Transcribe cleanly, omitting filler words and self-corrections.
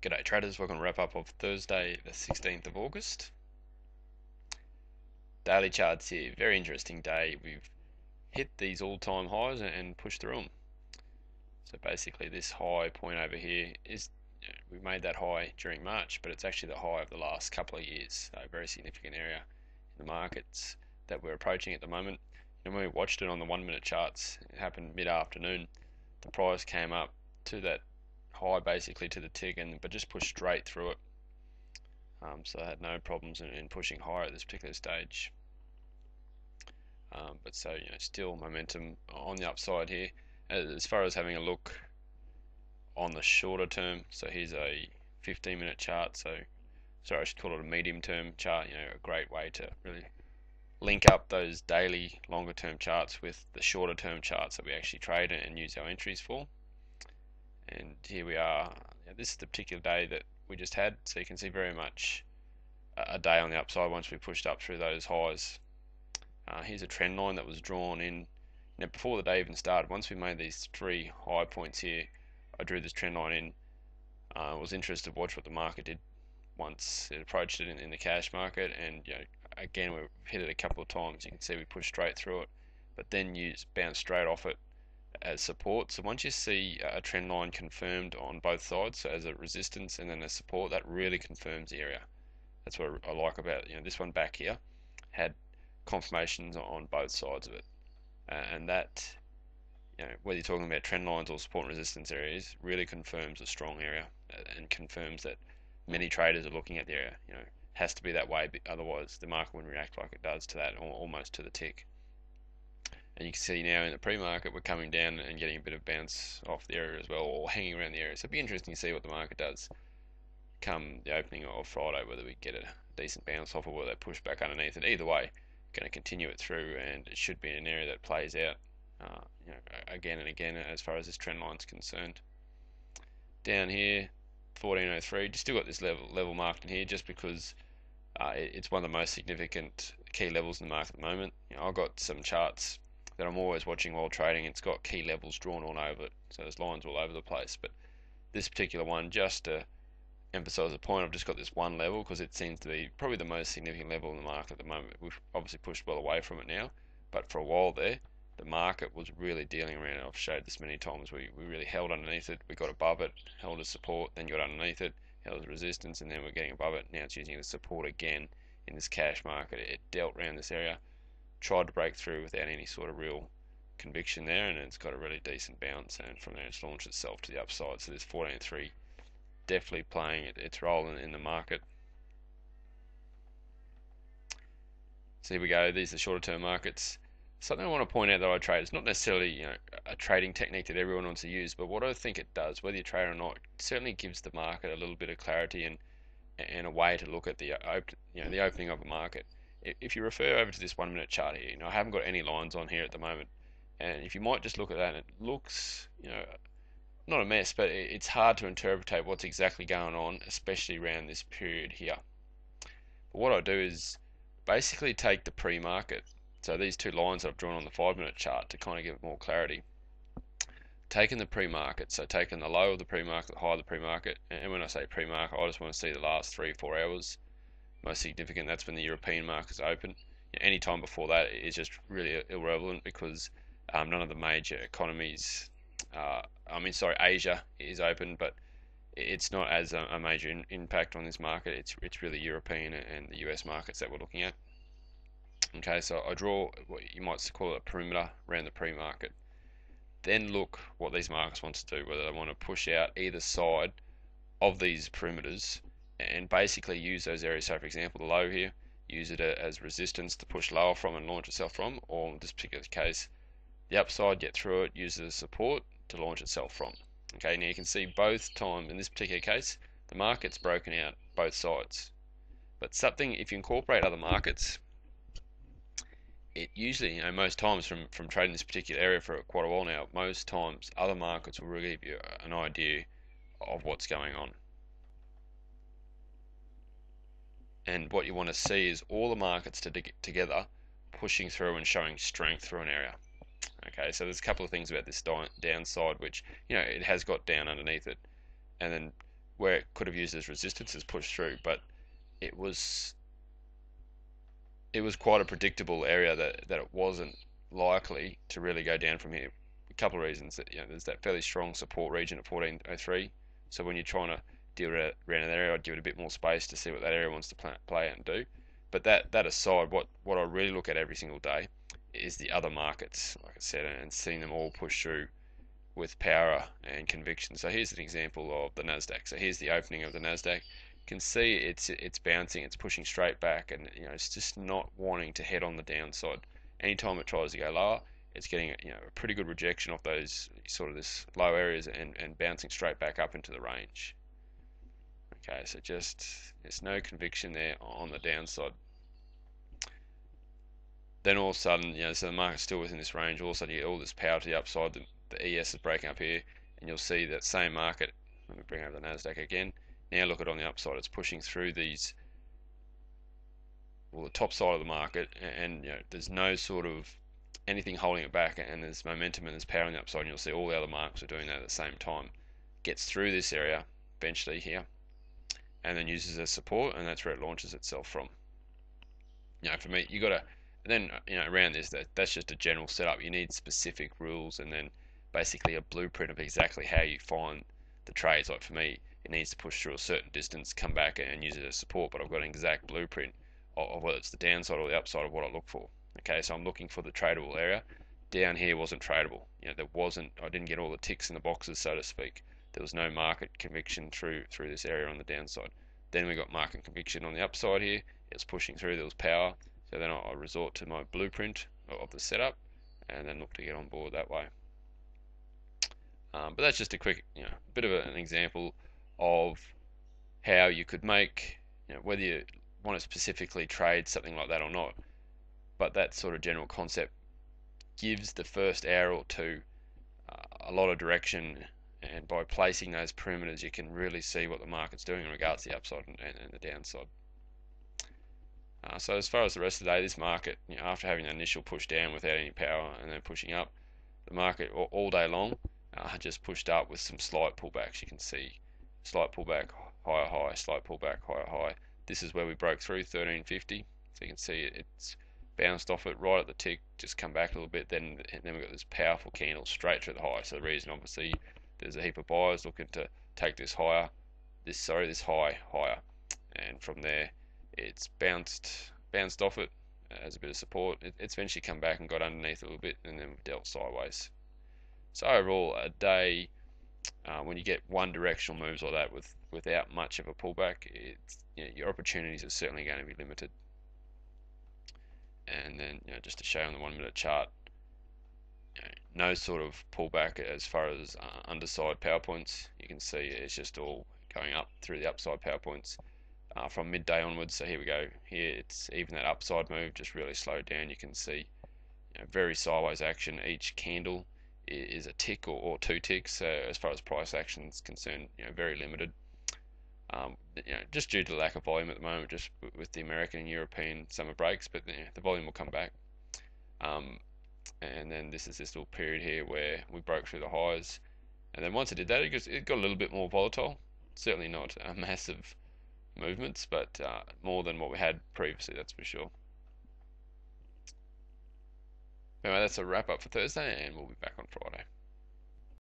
G'day traders, welcome to wrap up of Thursday the 16th of August. Daily charts here, very interesting day. We've hit these all-time highs and pushed through them. So basically this high point over here is, we made that high during March, but it's actually the high of the last couple of years. So a very significant area in the markets that we're approaching at the moment. And when we watched it on the 1 minute charts, it happened mid-afternoon. The price came up to that high, basically to the tick, but just pushed straight through it. So I had no problems in pushing higher at this particular stage. But so, still momentum on the upside here. As far as having a look on the shorter term, so here's a 15-minute chart. So, sorry, I should call it a medium-term chart. A great way to really link up those daily, longer-term charts with the shorter-term charts that we actually trade and use our entries for. And here we are. This is the particular day that we just had, so you can see very much a day on the upside once we pushed up through those highs. Here's a trend line that was drawn in before the day even started. Once we made these three high points here, I drew this trend line in. I was interested to watch what the market did once it approached it in the cash market, and again we hit it a couple of times. You can see we pushed straight through it, but then bounced straight off it as support. So once you see a trend line confirmed on both sides, so as a resistance and then a support, that really confirms the area. That's what I like about this one back here, had confirmations on both sides of it, and that whether you're talking about trend lines or support and resistance areas, really confirms a strong area and confirms that many traders are looking at the area. Has to be that way, otherwise the market wouldn't react like it does to that, almost to the tick. And you can see now in the pre-market we're coming down and getting a bit of bounce off the area as well, or hanging around the area. So it'll be interesting to see what the market does come the opening of Friday, whether we get a decent bounce off or whether they push back underneath it. Either way, going to continue it through, and it should be an area that plays out again and again as far as this trend line is concerned. Down here, 1403, just still got this level marked in here, just because it's one of the most significant key levels in the market at the moment. I've got some charts that I'm always watching while trading. It's got key levels drawn all over it, so there's lines all over the place. But this particular one, just to emphasize the point, I've just got this one level because it seems to be probably the most significant level in the market at the moment. We've obviously pushed well away from it now, but for a while there, the market was really dealing around it. I've showed this many times. We really held underneath it. We got above it, held as support, then got underneath it, held as resistance, and then we're getting above it. Now it's using it as support again in this cash market. It dealt around this area, tried to break through without any sort of real conviction there, and it's got a really decent bounce, and from there it's launched itself to the upside. So this 14.3 definitely playing its role in the market. So here we go. These are the shorter term markets. Something I want to point out that I trade, it's not necessarily a trading technique that everyone wants to use, but what I think it does, whether you trade or not, it certainly gives the market a little bit of clarity and a way to look at the the opening of a market. If you refer over to this 1 minute chart here, I haven't got any lines on here at the moment, and if you might just look at that, it looks not a mess, but it's hard to interpret what's exactly going on, especially around this period here. But what I do is basically take the pre-market, so these two lines that I've drawn on the 5 minute chart to kind of give it more clarity. Taking the pre-market, so taking the low of the pre-market, the high of the pre-market, and when I say pre-market, I just want to see the last 3-4 hours. Most significant, that's when the European market's open. Any time before that is just really irrelevant, because none of the major economies, Asia is open, but it's not as a major impact on this market. It's really European and the US markets that we're looking at. Okay, so I draw what you might call a perimeter around the pre-market. Then look what these markets want to do, whether they want to push out either side of these perimeters and basically use those areas. So for example, the low here, use it as resistance to push lower from and launch itself from, or in this particular case, the upside, get through it, use it as support to launch itself from. Okay, now you can see both times, in this particular case, the market's broken out both sides. But something, if you incorporate other markets, it usually, most times from trading this particular area for quite a while now, most times other markets will really give you an idea of what's going on. And what you want to see is all the markets together pushing through and showing strength through an area. Okay, so there's a couple of things about this downside, which it has got down underneath it, and then where it could have used as resistance has pushed through, but it was quite a predictable area that it wasn't likely to really go down from here. A couple of reasons that there's that fairly strong support region at 1403. So when you're trying to deal around that area, I'd give it a bit more space to see what that area wants to play out and do. But that aside, what I really look at every single day is the other markets, like I said, and seeing them all push through with power and conviction. So here's an example of the Nasdaq. So here's the opening of the Nasdaq. You can see it's bouncing, it's pushing straight back, and it's just not wanting to head on the downside. Anytime it tries to go lower, it's getting a pretty good rejection off those sort of this low areas and bouncing straight back up into the range. Okay, so just there's no conviction there on the downside. Then all of a sudden, so the market's still within this range. All of a sudden, you get all this power to the upside. The ES is breaking up here, and you'll see that same market. Let me bring over the Nasdaq again. Now look at on the upside. It's pushing through these, well, the top side of the market, and there's no sort of anything holding it back, and there's momentum and there's power on the upside. And you'll see all the other markets are doing that at the same time. Gets through this area eventually here, and then uses as support, and that's where it launches itself from. For me, you got to then around this, that's just a general setup. You need specific rules, and then basically a blueprint of exactly how you find the trades. Like for me, it needs to push through a certain distance, come back and use it as support, but I've got an exact blueprint of whether it's the downside or the upside of what I look for. Okay, so I'm looking for the tradable area. Down here wasn't tradable. I didn't get all the ticks in the boxes, so to speak. There was no market conviction through this area on the downside. Then we got market conviction on the upside here. It was pushing through, there was power. So then I resort to my blueprint of the setup and then look to get on board that way. But that's just a quick, bit of an example of how you could make, whether you want to specifically trade something like that or not. But that sort of general concept gives the first hour or two a lot of direction, and by placing those perimeters, you can really see what the market's doing in regards to the upside and the downside. So as far as the rest of the day, this market, after having an initial push down without any power and then pushing up, the market all day long just pushed up with some slight pullbacks. You can see slight pullback, higher high, slight pullback, higher high. This is where we broke through 1350. So you can see it's bounced off it right at the tick, just come back a little bit. Then we've got this powerful candle straight to the high. So the reason, obviously, there's a heap of buyers looking to take this higher, this high higher, and from there it's bounced off it as a bit of support. It's eventually come back and got underneath a little bit, and then dealt sideways. So overall, a day when you get one directional moves like that without much of a pullback, your opportunities are certainly going to be limited. And then just to show on the 1 minute chart, no sort of pullback as far as underside power points. You can see it's just all going up through the upside power points from midday onwards. So here we go. Here it's even that upside move just really slowed down. You can see very sideways action. Each candle is a tick or two ticks. So as far as price action is concerned, very limited. Just due to the lack of volume at the moment, just with the American and European summer breaks, but the volume will come back. And then this is this little period here where we broke through the highs, and then once it did that, it got a little bit more volatile. Certainly not massive movements, but more than what we had previously, that's for sure. Anyway, that's a wrap up for Thursday, and we'll be back on Friday.